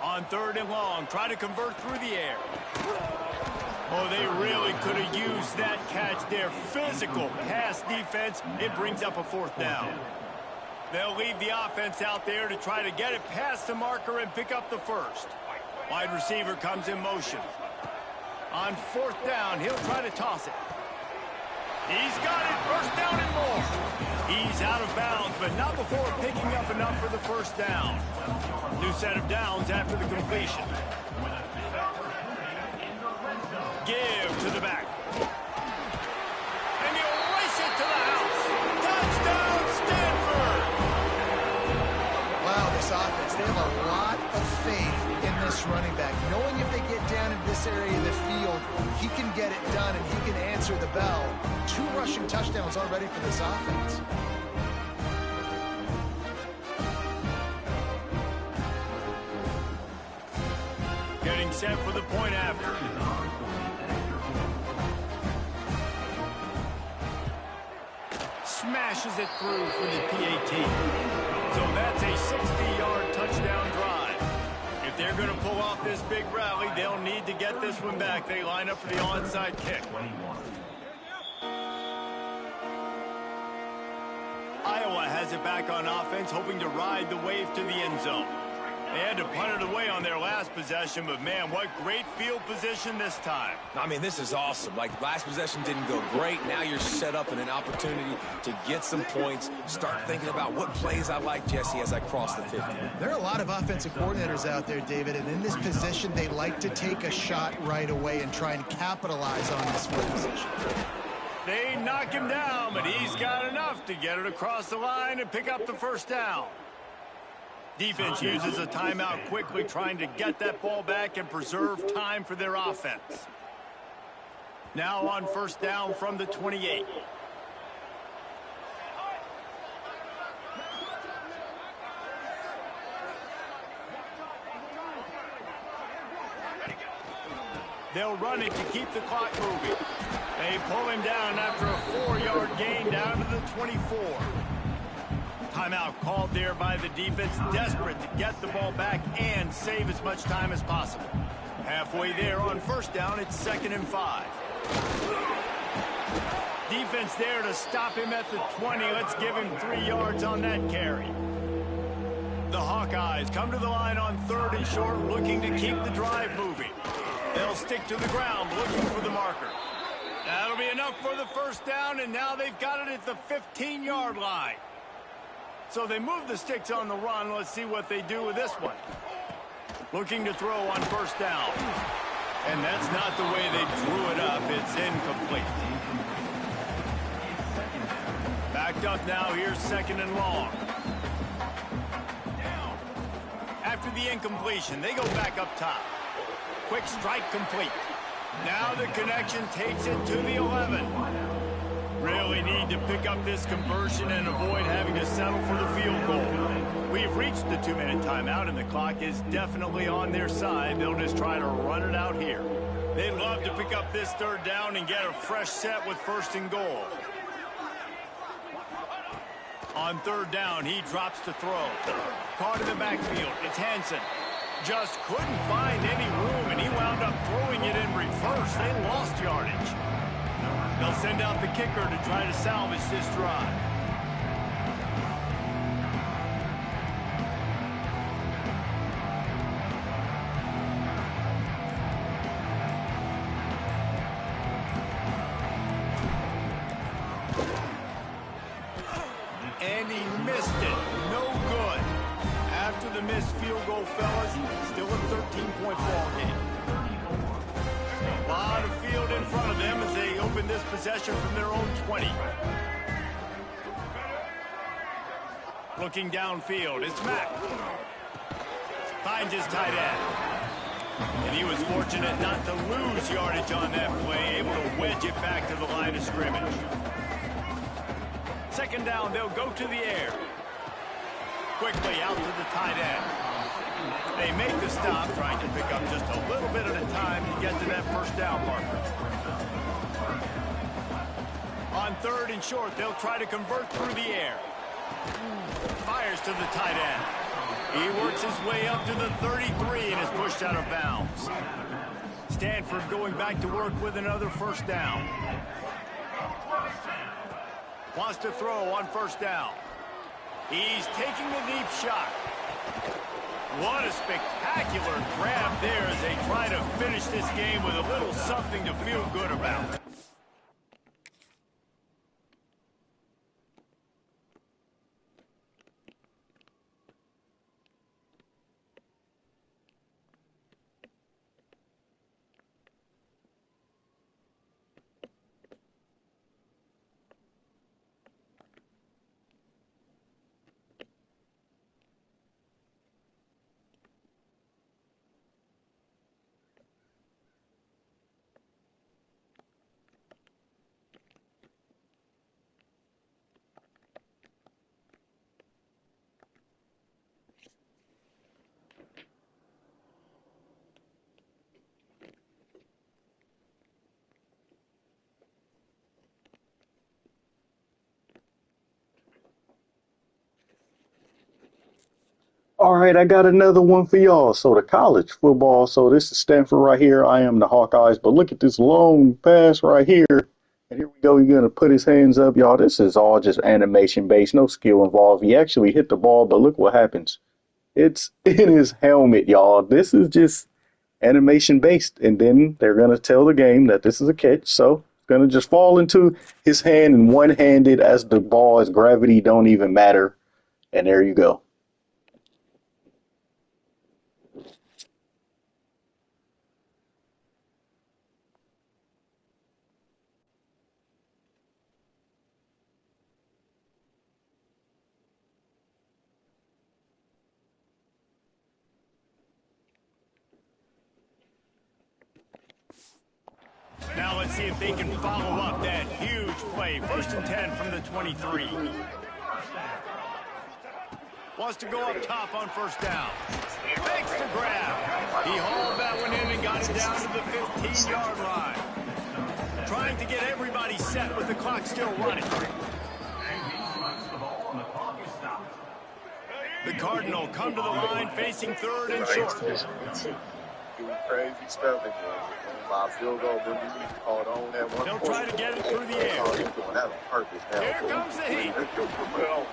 On 3rd and long, try to convert through the air. Oh, they really could have used that catch there. Physical pass defense. It brings up a 4th down. They'll leave the offense out there to try to get it past the marker and pick up the 1st. Wide receiver comes in motion. On 4th down, he'll try to toss it. He's got it. 1st down and more. He's out of bounds, but not before picking up enough for the 1st down. New set of downs after the completion. Give to the back. And he'll this area of the field, he can get it done and he can answer the bell. 2 rushing touchdowns already for this offense. Getting set for the point after. Smashes it through for the PAT. So that's a 60-yard touchdown drive. If they're going to pull off this big rally, they'll need to get this one back. They line up for the onside kick. Iowa has it back on offense, hoping to ride the wave to the end zone. They had to punt it away on their last possession, but man, what great field position this time. I mean, this is awesome. Like, last possession didn't go great. Now you're set up in an opportunity to get some points. Start thinking about what plays I like, Jesse, as I cross the 50. There are a lot of offensive coordinators out there, David, and in this position, they like to take a shot right away and try and capitalize on this field position. They knock him down, but he's got enough to get it across the line and pick up the first down. Defense uses a timeout quickly, trying to get that ball back and preserve time for their offense. Now on first down from the 28. They'll run it to keep the clock moving. They pull him down after a 4-yard gain down to the 24. Timeout called there by the defense, desperate to get the ball back and save as much time as possible. Halfway there on first down, it's 2nd and 5. Defense there to stop him at the 20. Let's give him 3 yards on that carry. The Hawkeyes come to the line on 3rd and short, looking to keep the drive moving. They'll stick to the ground, looking for the marker. That'll be enough for the first down, and now they've got it at the 15-yard line. So they move the sticks on the run. Let's see what they do with this one. Looking to throw on first down. And that's not the way they drew it up. It's incomplete. Backed up now. Here's 2nd and long. After the incompletion, they go back up top. Quick strike complete. Now the connection takes it to the 11. Really need to pick up this conversion and avoid having to settle for the field goal. We've reached the 2-minute timeout, and the clock is definitely on their side. They'll just try to run it out here. They'd love to pick up this 3rd down and get a fresh set with 1st and goal. On 3rd down, he drops to throw. Caught in the backfield. It's Hansen. Just couldn't find any room, and he wound up throwing it in reverse. They lost yardage. They'll send out the kicker to try to salvage this drive. And he missed it. No good. After the missed field goal, fellas, still a 13-point ball game. A lot of field in front of them as they open this possession from their own 20. Looking downfield, it's Mack. Finds his tight end. And he was fortunate not to lose yardage on that play, able to wedge it back to the line of scrimmage. 2nd down, they'll go to the air. Quickly out to the tight end. They make the stop, trying to pick up just a little bit at a time to get to that first down marker. On 3rd and short, they'll try to convert through the air. Fires to the tight end. He works his way up to the 33 and is pushed out of bounds. Stanford going back to work with another first down. Wants to throw on first down. He's taking the deep shot. What a spectacular grab there as they try to finish this game with a little something to feel good about. All right, I got another one for y'all. So the college football. So this is Stanford right here. I am the Hawkeyes, but look at this long pass right here. And here we go. He's going to put his hands up, y'all. This is all just animation based, no skill involved. He actually hit the ball, but look what happens. It's in his helmet, y'all. This is just animation based. And then they're going to tell the game that this is a catch. So it's going to just fall into his hand and one-handed as the ball, as gravity don't even matter. And there you go. Now let's see if they can follow up that huge play. 1st and 10 from the 23. Wants to go up top on 1st down. Fakes the grab. He hauled that one in and got it down to the 15-yard line. Trying to get everybody set with the clock still running. The Cardinal come to the line facing 3rd and short. Doing crazy stuff in there. My field goal, but we called on that one. They'll try to get it through the air. He's doing that on purpose now. Here comes the heat.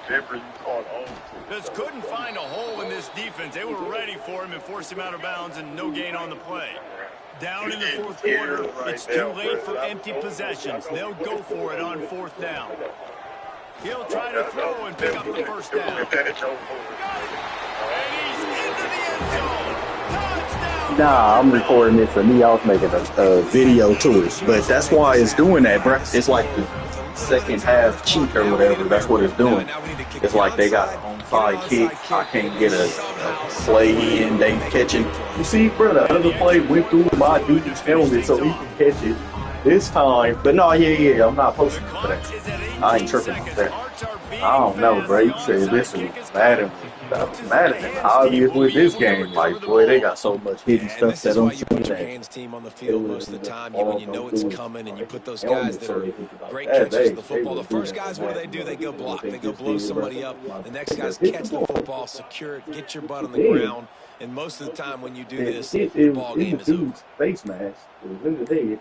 Different you called on to. Just couldn't find a hole in this defense. They were ready for him and forced him out of bounds, and no gain on the play. Down in the 4th quarter, it's too late for empty possessions. They'll go for it on 4th down. He'll try to throw and pick up the 1st down. And he's into the end zone. Touchdown! Nah, I'm recording it for me. I was making a video to it. But that's why it's doing that, bro. It's like the second half cheat or whatever. That's what it's doing. It's like they got an onside kick. I can't get a play in. They catching. You see, bro, the other play went through my dude's helmet so he can catch it this time. But no, yeah, I'm not posting for that. I ain't tripping for that. I don't know, bro. You said this was Madden. Madden obvious with this game. Like, boy, they got so much hidden stuff that I'm you put your hands team on the field most of the time. When you know it's coming and you put those guys that are great catchers of the football. The first guys, what do? They go block. They go blow somebody up. The next guys catch the football, secure it, get your butt on the ground. And most of the time when you do this, the ball game is over. Face mask. It was in his head.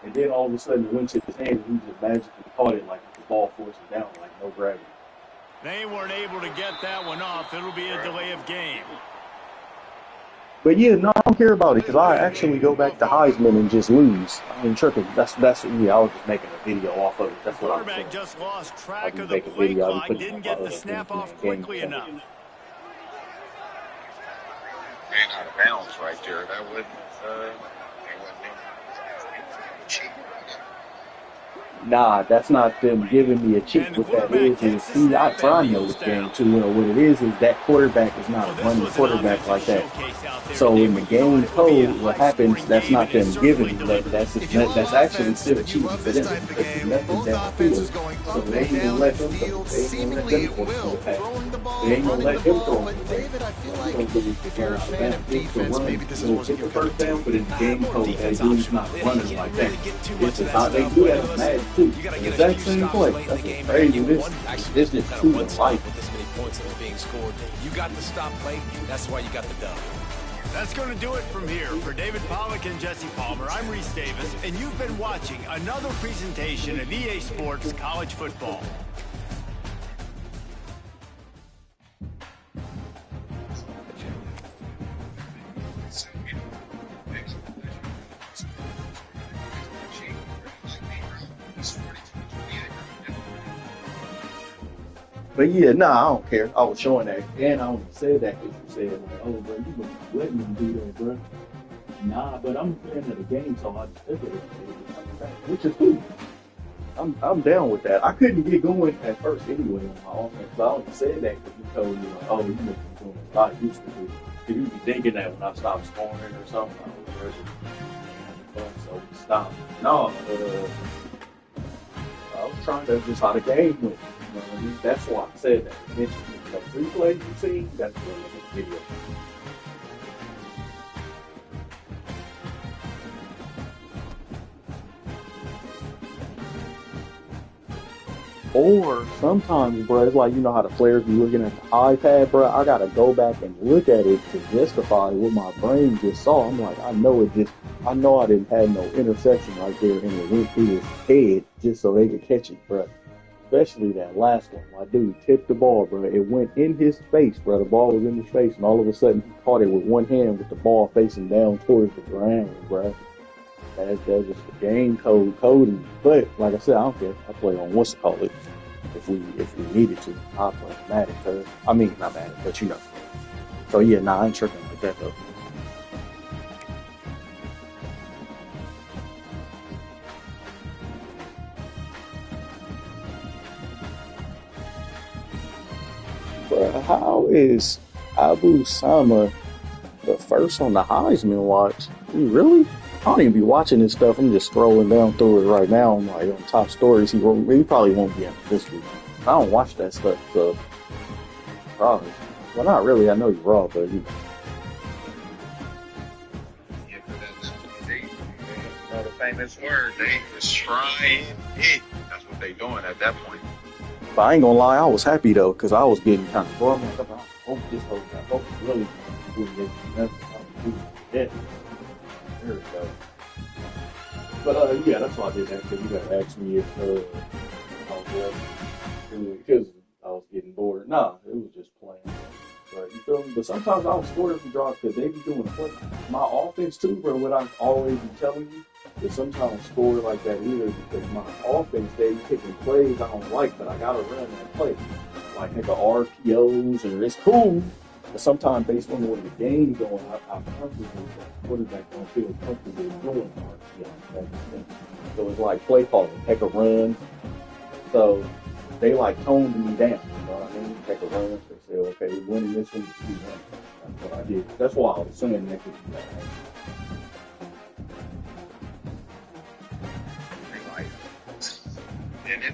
And then all of a sudden it went to his hand and he just magically caught it like the ball forced it down, like no gravity. They weren't able to get that one off. It'll be a delay of game. But yeah, no, I don't care about it because I actually go back to Heisman and just lose. I ain't tripping. That's yeah. I was just making a video off of it. That's what I was saying. Just lost track of the play clock. Didn't get the snap off quickly enough. Man, out of bounds right there. That wouldn't. Nah, that's not them giving me a cheat. What that is see, I know this game too. You know what it is that quarterback is not a running quarterback like that. So in the game code, what happens? That's not them giving me that. That's actually still cheating for them because there's nothing downfield. So they ain't gonna let them throw. They ain't gonna let them throw the pass. They ain't gonna let them throw the pass. Maybe this is what's the first down, but in the game code, that dude's not running like that. It's how they do that in Madden too. Exact same play. That's crazy. This is true in life. With this many points that are being scored, you got to stop late. That's why you got the dub. That's going to do it from here. For David Pollack and Jesse Palmer, I'm Reese Davis, and you've been watching another presentation of EA Sports College Football. But yeah, nah, I don't care. I was showing that, and I only said that because you said, like, oh, bro, you gonna let me do that, bro. Nah, but I'm a fan of the game, so I just did it, which is cool. I'm down with that. I couldn't get going at first anyway on my offense, but I only said that because you told me, like, oh, you must be doing a lot used to do. Because you be thinking that when I stopped scoring or something, I was ready. So stop. No, I was trying to just how the game went. That's why I said that. Mentioned the three plays you see, that's what the video. Or sometimes, bro, it's like, you know how the players be looking at the iPad, bro. I gotta go back and look at it to justify what my brain just saw. I'm like, I know I didn't have no interception right there, and it went through his head just so they could catch it, bro. Especially that last one. My dude tipped the ball, bro. It went in his face, bro. The ball was in his face, and all of a sudden he caught it with one hand with the ball facing down towards the ground, bro. That's just the game coding. But like I said, I don't care. I play on what's it called. If we needed to, I play Madden. I mean, not Madden, but you know. So yeah, I ain't tripping like that though. Bro, how is Abu Sama the first on the Heisman watch? You really? I don't even be watching this stuff. I'm just scrolling down through it right now. I'm like on top stories. He probably won't be after this week. I don't watch that stuff, so probably. Well, not really. I know you're raw, but you. Yeah, they know the famous word. They just trying it. That's what they doing at that point. But I ain't gonna lie, I was happy though, because I was getting kind of bored. I hope this whole guy, I hope it's really doing nothing. Yeah. There we go. But yeah, that's why I did that, because you gotta ask me if I was left, because I was getting bored. Nah, it was just playing. But you feel me? But sometimes I was scoring from drops because they be doing play. My offense too, bro, what I always be telling you is sometimes score like that either because my offense, they be picking plays I don't like, but I gotta run that play. Like RPOs, and it's cool. But sometimes based on the way the game's going, I'm comfortable with the quarterback don't feel comfortable doing RPOs. So it's like play calling, take a run. So they like toned me down, you know what I mean? Take a run, they say, okay, we're winning this one, just keep running. That's what I did. That's why I was saying that. And it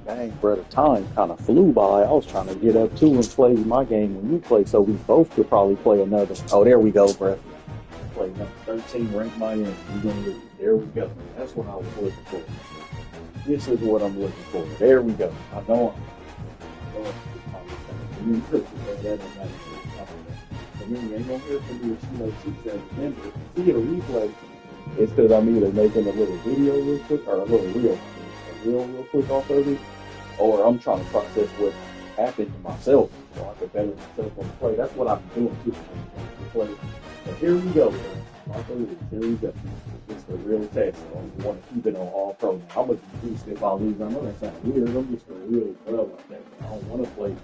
Dang, bro, the time kind of flew by. I was trying to get up too and play my game when you play, so we both could probably play another. Oh, there we go, bro. Play number 13, rank Miami. We're going to lose. There we go. That's what I was looking for. This is what I'm looking for. There we go. I know I'm. You ain't gonna hear from me if she like she said, remember, see a replay. It's because I'm either making a little video real quick or a little reel real quick off of it, or I'm trying to process what happen to myself, so I could better myself on the play. That's what I've been doing too. Play. But here we go, man. Marco Lee, here we go. It's the real test. I want to keep it on all pro. Now, I'm going to be if I lose. I know that sounds weird. I'm just a real club like that. I don't want to play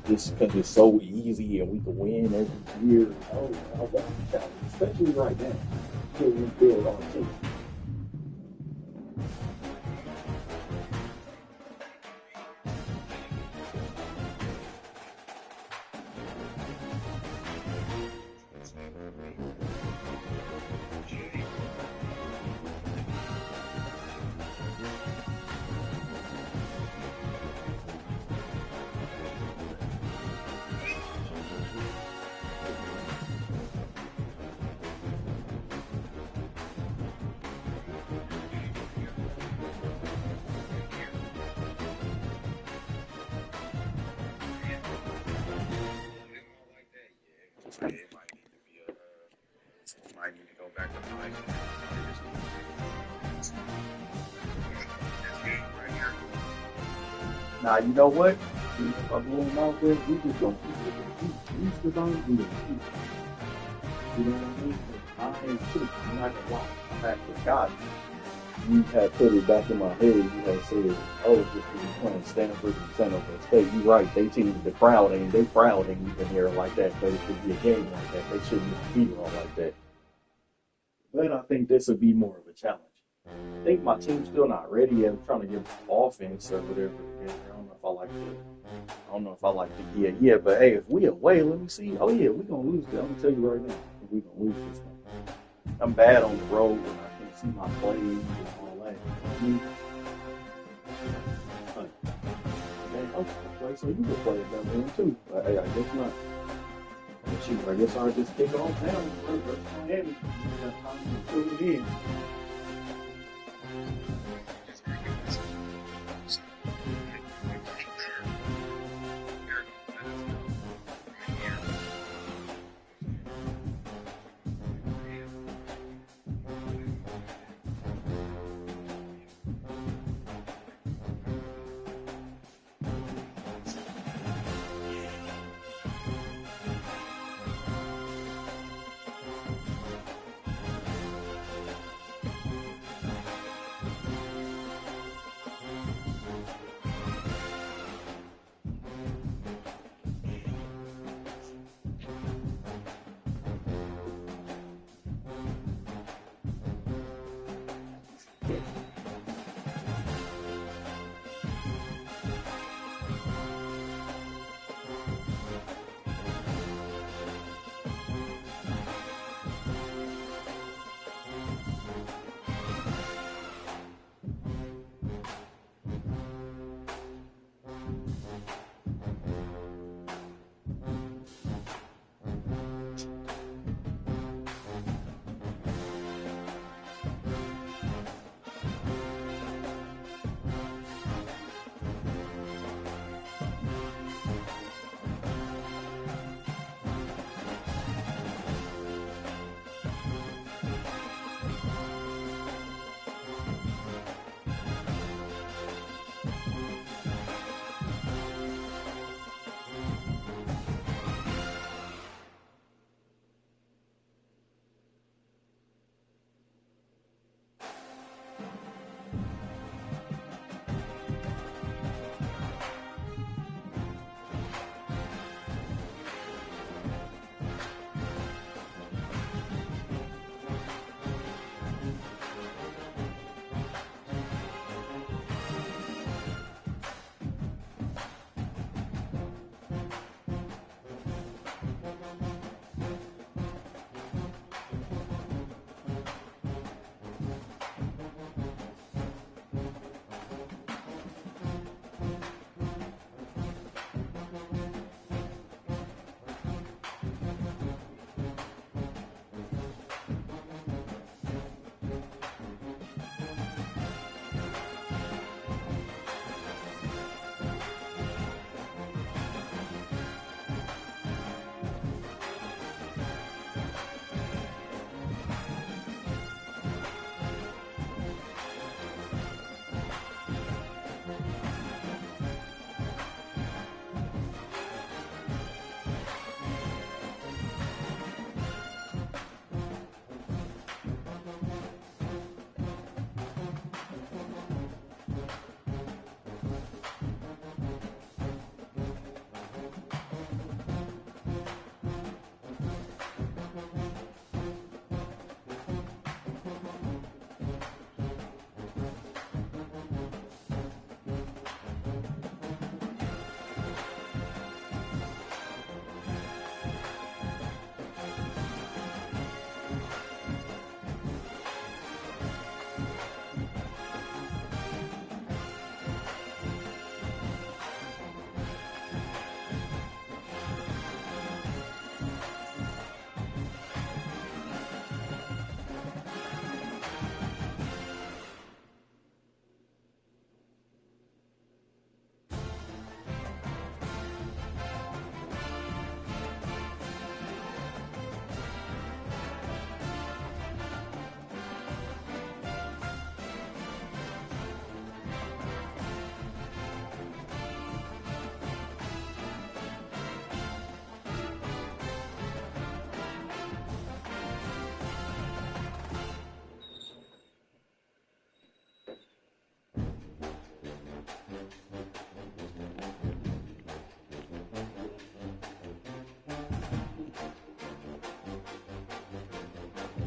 just because it's so easy and we can win every year. I want to challenge, especially right now. Till we build our team. Might need to go back to mine. Now, you know what? If I blow them out there, we just gonna keep it. East is on the keep. You know what I mean? I ain't cheap. I'm not gonna lie. I had forgotten. You had put it back in my head. You had said, oh, just because you're playing Stanford and San Jose State. You're right. They team, the crowd ain't even here like that. But it could be a game like that. They shouldn't just be on like that. But I think this would be more of a challenge. I think my team's still not ready yet. I'm trying to get offense or whatever. I don't know if I like the yeah. But hey, if we away, let me see. Oh yeah, we're gonna lose. I'm gonna tell you right now, we're gonna lose this thing. I'm bad on the road when I can't see my plays and all that. Okay, so you can play it that way too. But hey, I guess not. Shoot, I guess I'll just kick off now. That's Miami. Got time to put it in.